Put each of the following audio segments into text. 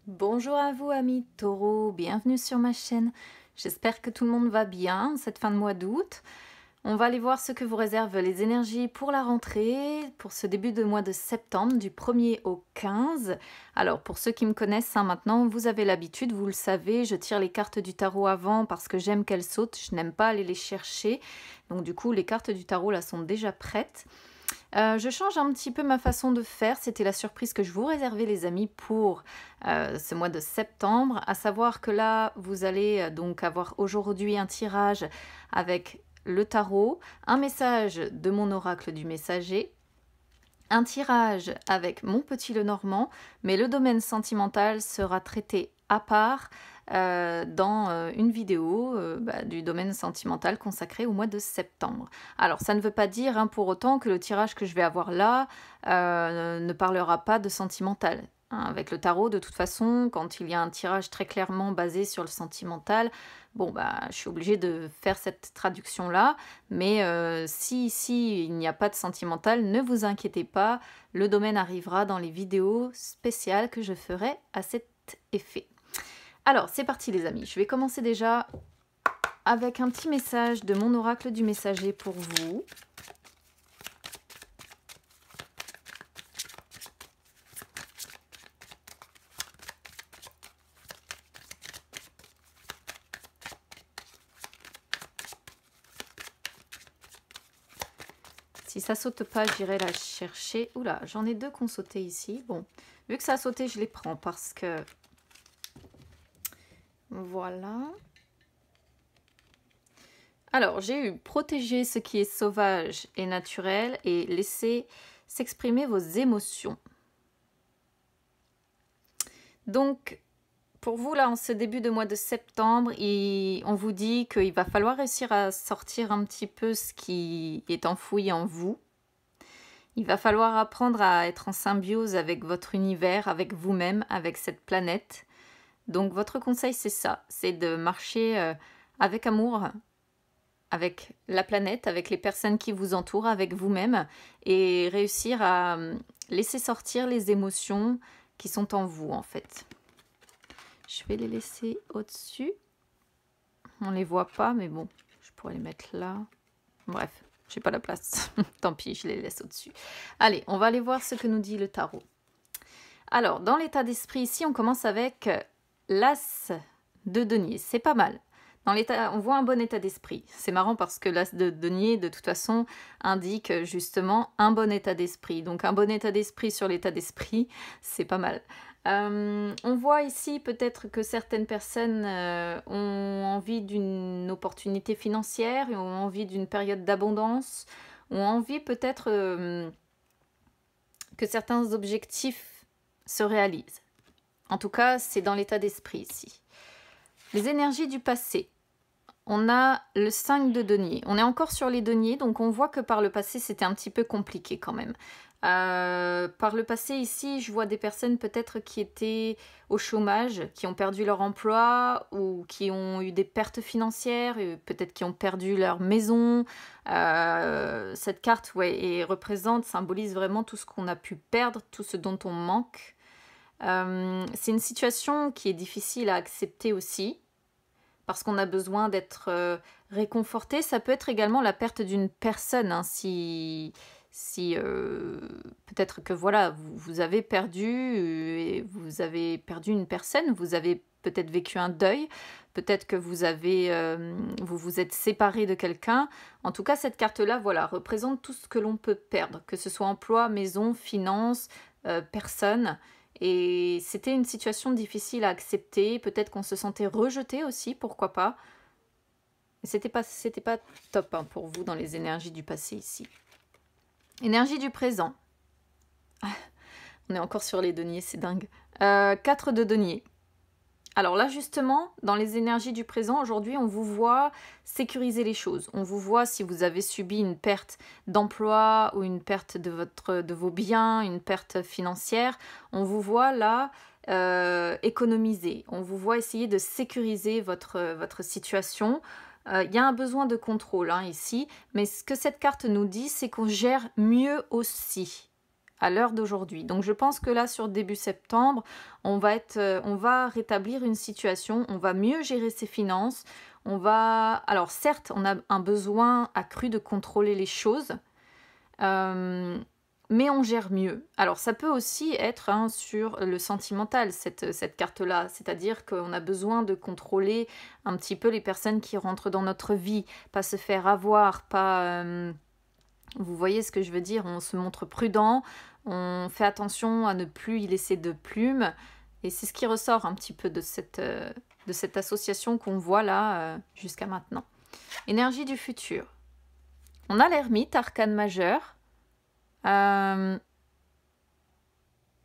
Bonjour à vous amis taureaux, bienvenue sur ma chaîne. J'espère que tout le monde va bien cette fin de mois d'août. On va aller voir ce que vous réservent les énergies pour la rentrée, pour ce début de mois de septembre, du 1er au 15. Alors pour ceux qui me connaissent maintenant, vous avez l'habitude, vous le savez, je tire les cartes du tarot avant parce que j'aime qu'elles sautent, je n'aime pas aller les chercher. Donc du coup les cartes du tarot là sont déjà prêtes. Je change un petit peu ma façon de faire, c'était la surprise que je vous réservais les amis pour ce mois de septembre, à savoir que là vous allez donc avoir aujourd'hui un tirage avec le tarot, un message de mon oracle du messager, un tirage avec mon petit Lenormand, mais le domaine sentimental sera traité à part dans une vidéo du domaine sentimental consacré au mois de septembre. Alors ça ne veut pas dire pour autant que le tirage que je vais avoir là ne parlera pas de sentimental. Avec le tarot, de toute façon, quand il y a un tirage très clairement basé sur le sentimental, bon je suis obligée de faire cette traduction-là, mais si il n'y a pas de sentimental, ne vous inquiétez pas, le domaine arrivera dans les vidéos spéciales que je ferai à cet effet. Alors, c'est parti les amis, je vais commencer déjà avec un petit message de mon oracle du messager pour vous. Si ça saute pas, j'irai la chercher. Oula, j'en ai deux qui ont sauté ici. Bon, vu que ça a sauté, je les prends parce que... Voilà. Alors, j'ai eu protéger ce qui est sauvage et naturel et laisser s'exprimer vos émotions. Donc, pour vous, là, en ce début de mois de septembre, on vous dit qu'il va falloir réussir à sortir un petit peu ce qui est enfoui en vous. Il va falloir apprendre à être en symbiose avec votre univers, avec vous-même, avec cette planète. Donc, votre conseil, c'est ça, c'est de marcher avec amour, avec la planète, avec les personnes qui vous entourent, avec vous-même, et réussir à laisser sortir les émotions qui sont en vous, en fait. Je vais les laisser au-dessus. On ne les voit pas, mais bon, je pourrais les mettre là. Bref, j'ai pas la place. Tant pis, je les laisse au-dessus. Allez, on va aller voir ce que nous dit le tarot. Alors, dans l'état d'esprit, ici, on commence avec l'As de denier. C'est pas mal. Dans l'état, on voit un bon état d'esprit. C'est marrant parce que l'As de denier, de toute façon, indique justement un bon état d'esprit. Donc, un bon état d'esprit sur l'état d'esprit, c'est pas mal. On voit ici peut-être que certaines personnes ont envie d'une opportunité financière, ont envie d'une période d'abondance, ont envie peut-être que certains objectifs se réalisent. En tout cas, c'est dans l'état d'esprit ici. Les énergies du passé. On a le 5 de denier. On est encore sur les deniers, donc on voit que par le passé, c'était un petit peu compliqué quand même. Par le passé ici, je vois des personnes peut-être qui étaient au chômage, qui ont perdu leur emploi ou qui ont eu des pertes financières, peut-être qui ont perdu leur maison. Cette carte symbolise vraiment tout ce qu'on a pu perdre, tout ce dont on manque. C'est une situation qui est difficile à accepter aussi, parce qu'on a besoin d'être réconforté. Ça peut être également la perte d'une personne, hein, si peut-être que voilà, vous avez perdu une personne, vous avez peut-être vécu un deuil, peut-être que vous vous êtes séparé de quelqu'un. En tout cas, cette carte-là, voilà, représente tout ce que l'on peut perdre, que ce soit emploi, maison, finances, personne. Et c'était une situation difficile à accepter, peut-être qu'on se sentait rejeté aussi, pourquoi pas. C'était pas top pour vous dans les énergies du passé ici. Énergie du présent. On est encore sur les deniers, c'est dingue. 4 de denier. Alors là, justement, dans les énergies du présent, aujourd'hui, on vous voit sécuriser les choses. On vous voit si vous avez subi une perte d'emploi ou une perte de vos biens, une perte financière. On vous voit là économiser. On vous voit essayer de sécuriser votre situation. Il y a un besoin de contrôle ici, mais ce que cette carte nous dit, c'est qu'on gère mieux aussi. à l'heure d'aujourd'hui. Donc je pense que là, sur début septembre, on va rétablir une situation, on va mieux gérer ses finances, alors certes, on a un besoin accru de contrôler les choses, mais on gère mieux. Alors ça peut aussi être sur le sentimental, cette carte-là, c'est-à-dire qu'on a besoin de contrôler un petit peu les personnes qui rentrent dans notre vie, pas se faire avoir, pas... vous voyez ce que je veux dire, on se montre prudent, on fait attention à ne plus y laisser de plumes, et c'est ce qui ressort un petit peu de cette association qu'on voit là jusqu'à maintenant. Énergie du futur. On a l'ermite, arcane majeur. On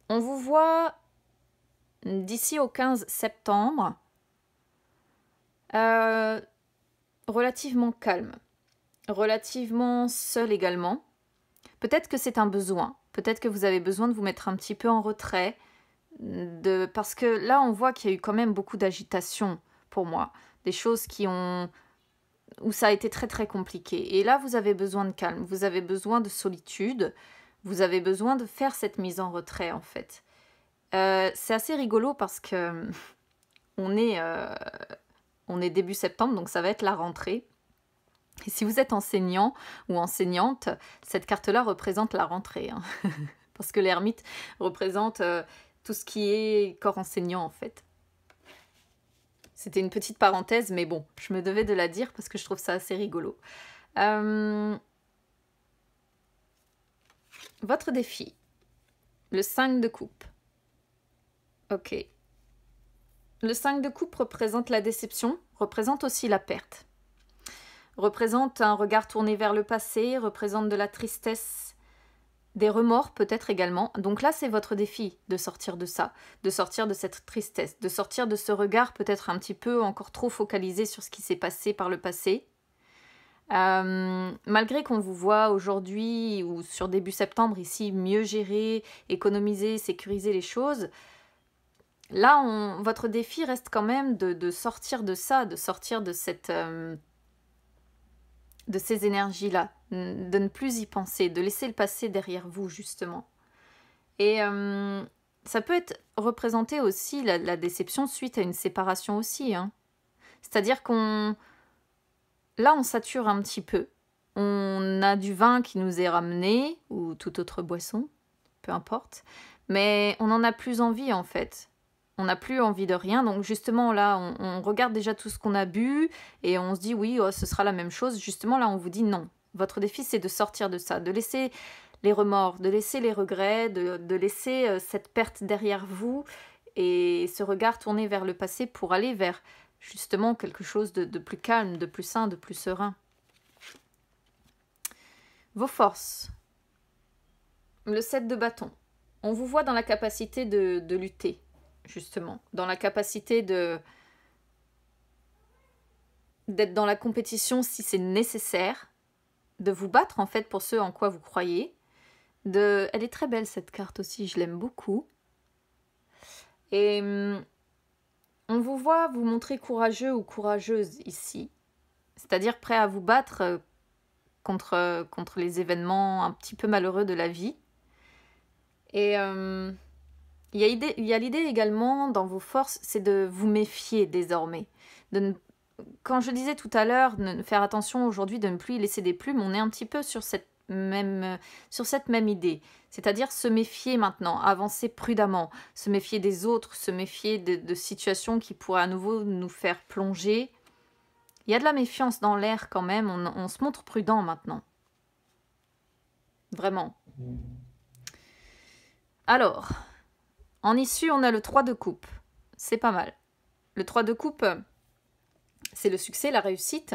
vous voit d'ici au 15 septembre relativement calme, relativement seul également. Peut-être que c'est un besoin, peut-être que vous avez besoin de vous mettre un petit peu en retrait, parce que là on voit qu'il y a eu quand même beaucoup d'agitation pour moi, des choses où ça a été très très compliqué. Et là, vous avez besoin de calme, vous avez besoin de solitude, vous avez besoin de faire cette mise en retrait en fait. C'est assez rigolo parce que on est début septembre, donc ça va être la rentrée. Et si vous êtes enseignant ou enseignante, cette carte-là représente la rentrée. Parce que l'ermite représente tout ce qui est corps enseignant en fait. C'était une petite parenthèse, mais bon, je me devais de la dire parce que je trouve ça assez rigolo. Votre défi, le 5 de coupe. Ok. Le 5 de coupe représente la déception, représente aussi la perte. Représente un regard tourné vers le passé, représente de la tristesse, des remords peut-être également. Donc là, c'est votre défi de sortir de ça, de sortir de cette tristesse, de sortir de ce regard peut-être un petit peu encore trop focalisé sur ce qui s'est passé par le passé. Malgré qu'on vous voit aujourd'hui ou sur début septembre ici mieux gérer, économiser, sécuriser les choses, là, votre défi reste quand même de sortir de ça, de sortir de de ces énergies-là, de ne plus y penser, de laisser le passé derrière vous, justement. Et ça peut être représenté aussi, la déception, suite à une séparation aussi. C'est-à-dire là, on sature un petit peu. On a du vin qui nous est ramené, ou toute autre boisson, peu importe, mais on n'en a plus envie, en fait. On n'a plus envie de rien, donc justement là, on regarde déjà tout ce qu'on a bu et on se dit oui, oh, ce sera la même chose. Justement là, on vous dit non. Votre défi, c'est de sortir de ça, de laisser les remords, de laisser les regrets, de laisser cette perte derrière vous et ce regard tourné vers le passé pour aller vers justement quelque chose de plus calme, de plus sain, de plus serein. Vos forces. Le 7 de bâton. On vous voit dans la capacité de lutter. Justement, dans la capacité d'être dans la compétition si c'est nécessaire, de vous battre en fait pour ce en quoi vous croyez. Elle est très belle cette carte aussi, je l'aime beaucoup. Et on vous voit vous montrer courageux ou courageuse ici, c'est-à-dire prêt à vous battre contre les événements un petit peu malheureux de la vie. Et il y a l'idée également dans vos forces, c'est de vous méfier désormais. Quand je disais tout à l'heure, de faire attention aujourd'hui de ne plus y laisser des plumes, on est un petit peu sur cette même idée. C'est-à-dire se méfier maintenant, avancer prudemment, se méfier des autres, se méfier de situations qui pourraient à nouveau nous faire plonger. Il y a de la méfiance dans l'air quand même, on se montre prudent maintenant. Vraiment. Alors... En issue, on a le 3 de coupe. C'est pas mal. Le 3 de coupe, c'est le succès, la réussite.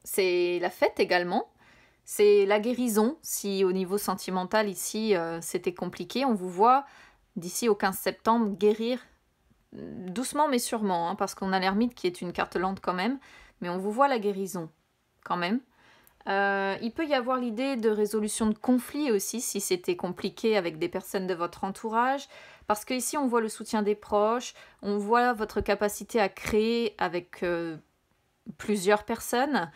C'est la fête également. C'est la guérison. Si au niveau sentimental, ici, c'était compliqué, on vous voit, d'ici au 15 septembre, guérir doucement mais sûrement, parce qu'on a l'ermite qui est une carte lente quand même, mais on vous voit la guérison quand même. Il peut y avoir l'idée de résolution de conflits aussi, si c'était compliqué avec des personnes de votre entourage. Parce qu'ici, on voit le soutien des proches, on voit votre capacité à créer avec plusieurs personnes,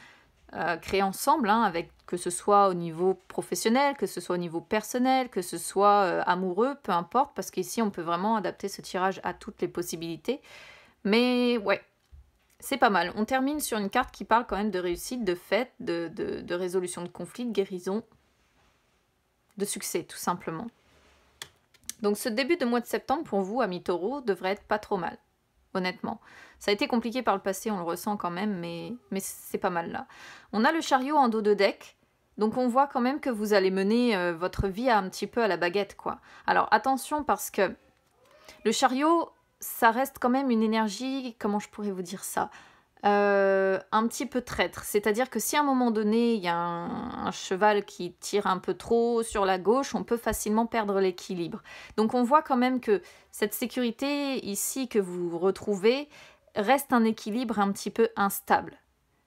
créer ensemble, avec que ce soit au niveau professionnel, que ce soit au niveau personnel, que ce soit amoureux, peu importe, parce qu'ici on peut vraiment adapter ce tirage à toutes les possibilités. Mais ouais, c'est pas mal. On termine sur une carte qui parle quand même de réussite, de fête, de résolution de conflits, de guérison, de succès tout simplement. Donc ce début de mois de septembre pour vous, amis taureaux, devrait être pas trop mal, honnêtement. Ça a été compliqué par le passé, on le ressent quand même, mais c'est pas mal là. On a le chariot en dos de deck, donc on voit quand même que vous allez mener votre vie un petit peu à la baguette, quoi. Alors attention parce que le chariot, ça reste quand même une énergie, comment je pourrais vous dire ça, un petit peu traître. C'est-à-dire que si à un moment donné, il y a un cheval qui tire un peu trop sur la gauche, on peut facilement perdre l'équilibre. Donc on voit quand même que cette sécurité ici que vous retrouvez reste un équilibre un petit peu instable.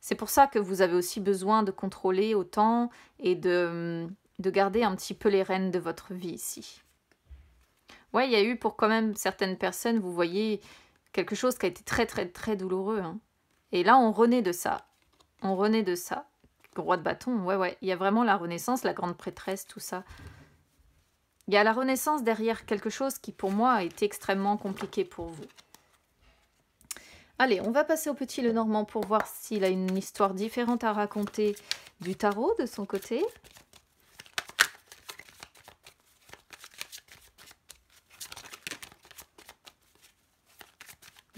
C'est pour ça que vous avez aussi besoin de contrôler autant et de garder un petit peu les rênes de votre vie ici. Ouais, il y a eu pour quand même certaines personnes, vous voyez, quelque chose qui a été très très très douloureux, hein. Et là, on renaît de ça. On renaît de ça. Roi de bâton, ouais. Il y a vraiment la renaissance, la grande prêtresse, tout ça. Il y a la renaissance derrière quelque chose qui, pour moi, a été extrêmement compliqué pour vous. Allez, on va passer au petit Lenormand pour voir s'il a une histoire différente à raconter du tarot de son côté.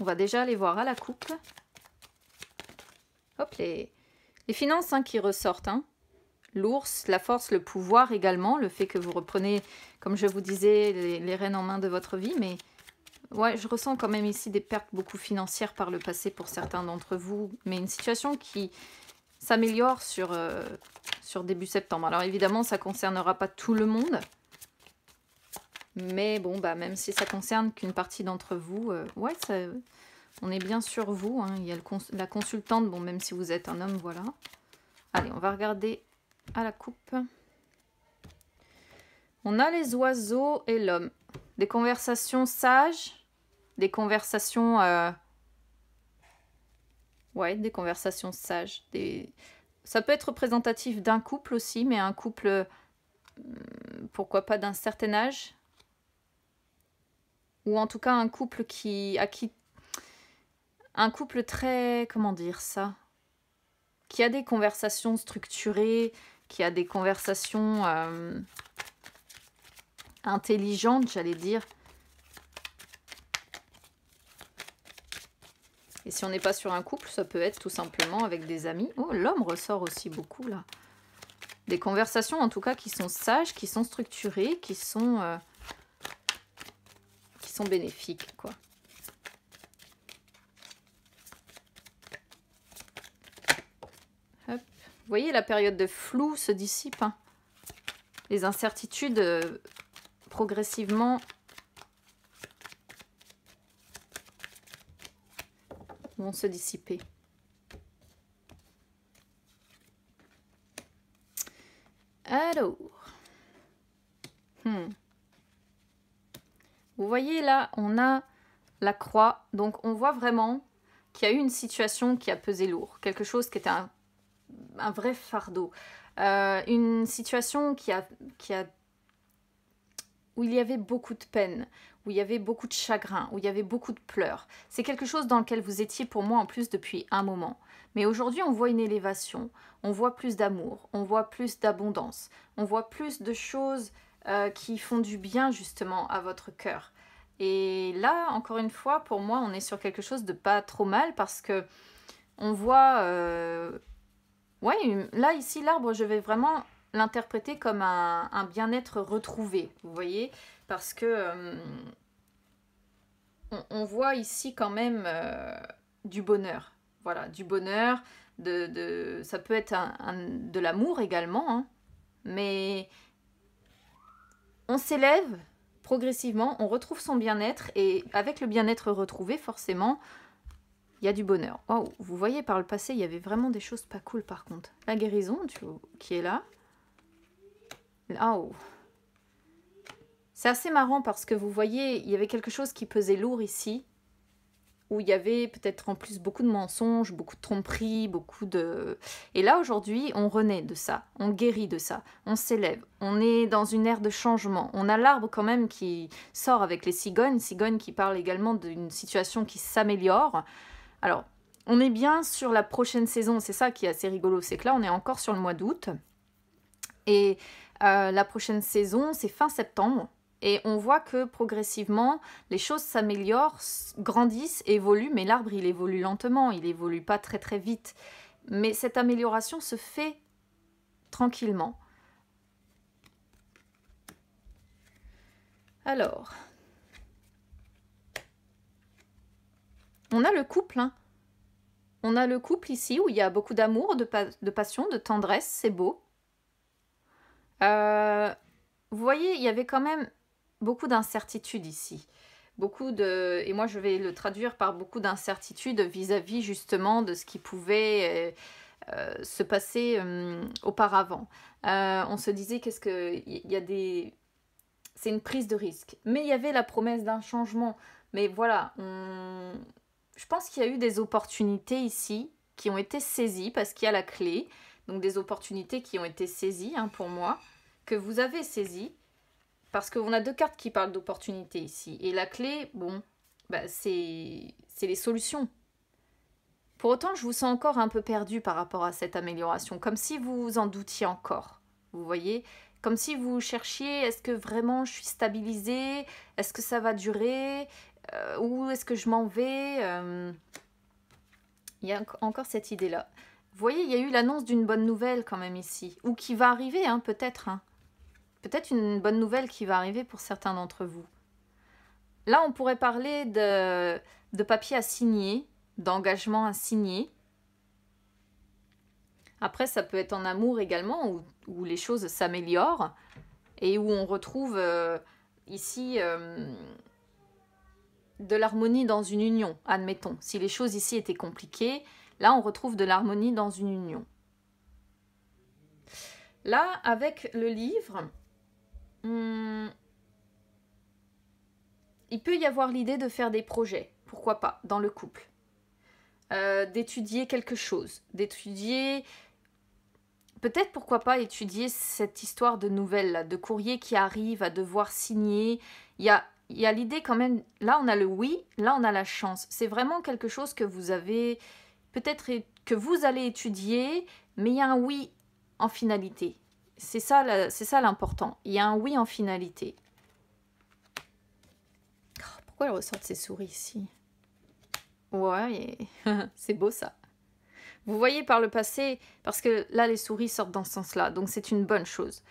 On va déjà aller voir à la coupe. Hop, les finances qui ressortent. Hein. L'ours, la force, le pouvoir également. Le fait que vous reprenez, comme je vous disais, les rênes en main de votre vie. Mais ouais, je ressens quand même ici des pertes beaucoup financières par le passé pour certains d'entre vous. Mais une situation qui s'améliore sur début septembre. Alors évidemment, ça ne concernera pas tout le monde. Mais bon, bah, même si ça concerne qu'une partie d'entre vous, ouais, ça... On est bien sur vous, hein. Il y a la consultante, bon, même si vous êtes un homme, voilà. Allez, on va regarder à la coupe. On a les oiseaux et l'homme. Des conversations sages, des conversations... Ouais, des conversations sages. Ça peut être représentatif d'un couple aussi, mais un couple, pourquoi pas d'un certain âge. Ou en tout cas un couple un couple très, comment dire ça, qui a des conversations structurées, qui a des conversations intelligentes, j'allais dire. Et si on n'est pas sur un couple, ça peut être tout simplement avec des amis. Oh, l'homme ressort aussi beaucoup là. Des conversations en tout cas qui sont sages, qui sont structurées, qui sont bénéfiques, quoi. Vous voyez, la période de flou se dissipe. Hein. Les incertitudes, progressivement, vont se dissiper. Alors, vous voyez là, on a la croix. Donc, on voit vraiment qu'il y a eu une situation qui a pesé lourd. Quelque chose qui était un vrai fardeau. Une situation où il y avait beaucoup de peine, où il y avait beaucoup de chagrin, où il y avait beaucoup de pleurs. C'est quelque chose dans lequel vous étiez pour moi en plus depuis un moment. Mais aujourd'hui, on voit une élévation, on voit plus d'amour, on voit plus d'abondance, on voit plus de choses qui font du bien justement à votre cœur. Et là, encore une fois, pour moi, on est sur quelque chose de pas trop mal parce que on voit... ouais, là, ici, l'arbre, je vais vraiment l'interpréter comme un bien-être retrouvé, vous voyez, parce que on voit ici quand même du bonheur, voilà, du bonheur, ça peut être de l'amour également, hein, mais on s'élève progressivement, on retrouve son bien-être, et avec le bien-être retrouvé, forcément, il y a du bonheur. Oh, vous voyez, par le passé, il y avait vraiment des choses pas cool, par contre. La guérison, qui est là. Oh. C'est assez marrant parce que vous voyez, il y avait quelque chose qui pesait lourd ici. où il y avait peut-être en plus beaucoup de mensonges, beaucoup de tromperies, beaucoup de... Et là, aujourd'hui, on renaît de ça, on guérit de ça, on s'élève, on est dans une ère de changement. On a l'arbre quand même qui sort avec les cigognes qui parlent également d'une situation qui s'améliore. Alors, on est bien sur la prochaine saison, c'est ça qui est assez rigolo, c'est que là, on est encore sur le mois d'août. Et la prochaine saison, c'est fin septembre. Et on voit que progressivement, les choses s'améliorent, grandissent, évoluent, mais l'arbre, il évolue lentement, il évolue pas très très vite. Mais cette amélioration se fait tranquillement. Alors, on a le couple, hein. On a le couple ici où il y a beaucoup d'amour, de passion, de tendresse, c'est beau. Vous voyez, il y avait quand même beaucoup d'incertitudes ici. Et moi je vais le traduire par beaucoup d'incertitudes vis-à-vis justement de ce qui pouvait se passer auparavant. On se disait c'est une prise de risque. Mais il y avait la promesse d'un changement. Mais voilà, je pense qu'il y a eu des opportunités ici qui ont été saisies parce qu'il y a la clé. Donc des opportunités qui ont été saisies, hein, pour moi, que vous avez saisies. Parce qu'on a deux cartes qui parlent d'opportunités ici. Et la clé, bon, bah c'est les solutions. Pour autant, je vous sens encore un peu perdu par rapport à cette amélioration. Comme si vous en doutiez encore. Vous voyez? Comme si vous cherchiez, est-ce que vraiment je suis stabilisée? Est-ce que ça va durer? Ou est-ce que je m'en vais? Il y a encore cette idée-là. Vous voyez, il y a eu l'annonce d'une bonne nouvelle quand même ici. Ou qui va arriver, hein, peut-être. Hein. Peut-être une bonne nouvelle qui va arriver pour certains d'entre vous. Là, on pourrait parler de papier à signer, d'engagement à signer. Après, ça peut être en amour également, où les choses s'améliorent et où on retrouve ici de l'harmonie dans une union, admettons. Si les choses ici étaient compliquées, là, on retrouve de l'harmonie dans une union. Là, avec le livre... il peut y avoir l'idée de faire des projets, pourquoi pas, dans le couple. D'étudier quelque chose, d'étudier... Peut-être, pourquoi pas, étudier cette histoire de nouvelles, là, de courrier qui arrive à devoir signer. Il y a l'idée quand même... Là, on a le oui, là, on a la chance. C'est vraiment quelque chose que vous avez... Peut-être que vous allez étudier, mais il y a un oui en finalité. C'est ça l'important. Il y a un oui en finalité. Oh, pourquoi elles ressortent ces souris ici? Ouais, c'est beau ça. Vous voyez par le passé, parce que là les souris sortent dans ce sens-là, donc c'est une bonne chose.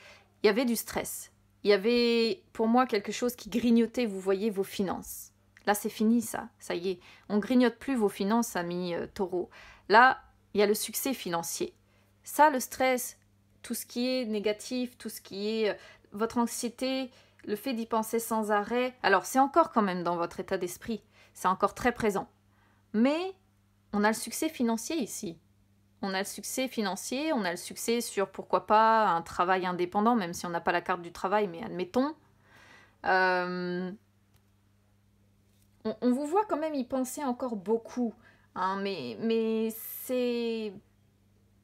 Il y avait du stress. Il y avait pour moi quelque chose qui grignotait, vous voyez, vos finances. Là c'est fini ça y est. On grignote plus vos finances, amis taureaux. Là, il y a le succès financier. Ça, le stress... Tout ce qui est négatif, tout ce qui est votre anxiété, le fait d'y penser sans arrêt. Alors, c'est encore quand même dans votre état d'esprit. C'est encore très présent. Mais on a le succès financier ici. On a le succès financier, on a le succès sur, pourquoi pas, un travail indépendant, même si on n'a pas la carte du travail, mais admettons. On vous voit quand même y penser encore beaucoup. Hein, mais c'est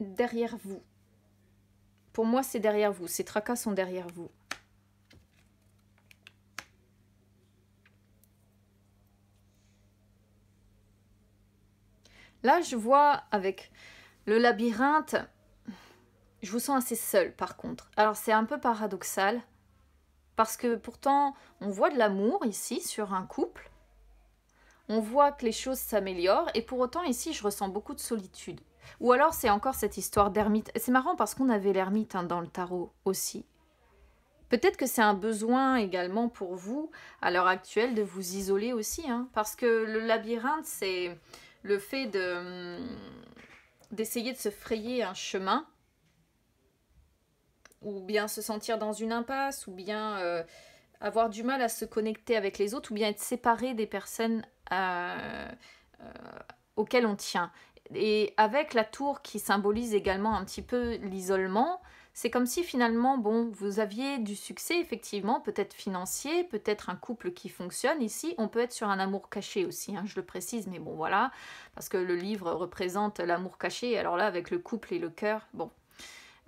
derrière vous. Pour moi, c'est derrière vous. Ces tracas sont derrière vous. Là, je vois avec le labyrinthe, je vous sens assez seul par contre. Alors, c'est un peu paradoxal. Parce que pourtant, on voit de l'amour ici sur un couple. On voit que les choses s'améliorent. Et pour autant, ici, je ressens beaucoup de solitude. Ou alors c'est encore cette histoire d'ermite. C'est marrant parce qu'on avait l'ermite, hein, dans le tarot aussi. Peut-être que c'est un besoin également pour vous, à l'heure actuelle, de vous isoler aussi. Hein, parce que le labyrinthe, c'est le fait d'essayer de se frayer un chemin, ou bien se sentir dans une impasse, ou bien avoir du mal à se connecter avec les autres, ou bien être séparé des personnes auxquelles on tient. Et avec la tour qui symbolise également un petit peu l'isolement, c'est comme si finalement, bon, vous aviez du succès, effectivement, peut-être financier, peut-être un couple qui fonctionne. Ici, on peut être sur un amour caché aussi, hein, je le précise, mais bon, voilà, parce que le livre représente l'amour caché, alors là, avec le couple et le cœur, bon.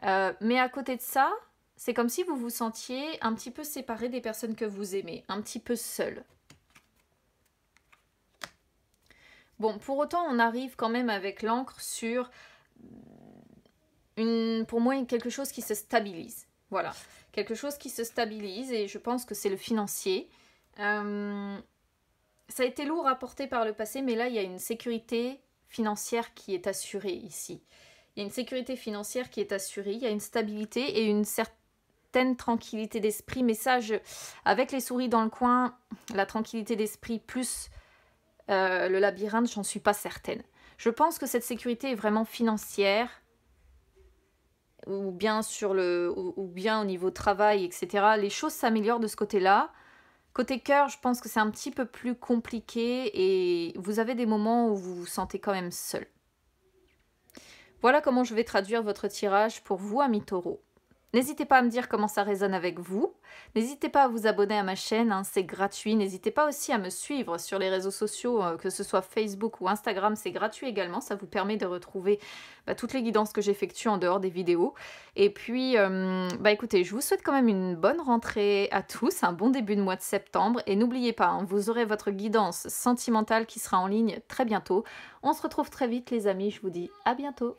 Mais à côté de ça, c'est comme si vous vous sentiez un petit peu séparé des personnes que vous aimez, un petit peu seul. Bon, pour autant, on arrive quand même avec l'encre sur, pour moi, quelque chose qui se stabilise. Voilà, quelque chose qui se stabilise et je pense que c'est le financier. Ça a été lourd à porter par le passé, mais là, il y a une sécurité financière qui est assurée ici. Il y a une sécurité financière qui est assurée, il y a une stabilité et une certaine tranquillité d'esprit. Mais ça, avec les souris dans le coin, la tranquillité d'esprit plus le labyrinthe, j'en suis pas certaine. Je pense que cette sécurité est vraiment financière, ou bien ou bien au niveau travail, etc. Les choses s'améliorent de ce côté-là. Côté cœur, je pense que c'est un petit peu plus compliqué et vous avez des moments où vous vous sentez quand même seul. Voilà comment je vais traduire votre tirage pour vous, amis taureaux. N'hésitez pas à me dire comment ça résonne avec vous. N'hésitez pas à vous abonner à ma chaîne, hein, c'est gratuit. N'hésitez pas aussi à me suivre sur les réseaux sociaux, que ce soit Facebook ou Instagram, c'est gratuit également. Ça vous permet de retrouver toutes les guidances que j'effectue en dehors des vidéos. Et puis, écoutez, je vous souhaite quand même une bonne rentrée à tous, un bon début de mois de septembre. Et n'oubliez pas, hein, vous aurez votre guidance sentimentale qui sera en ligne très bientôt. On se retrouve très vite les amis, je vous dis à bientôt.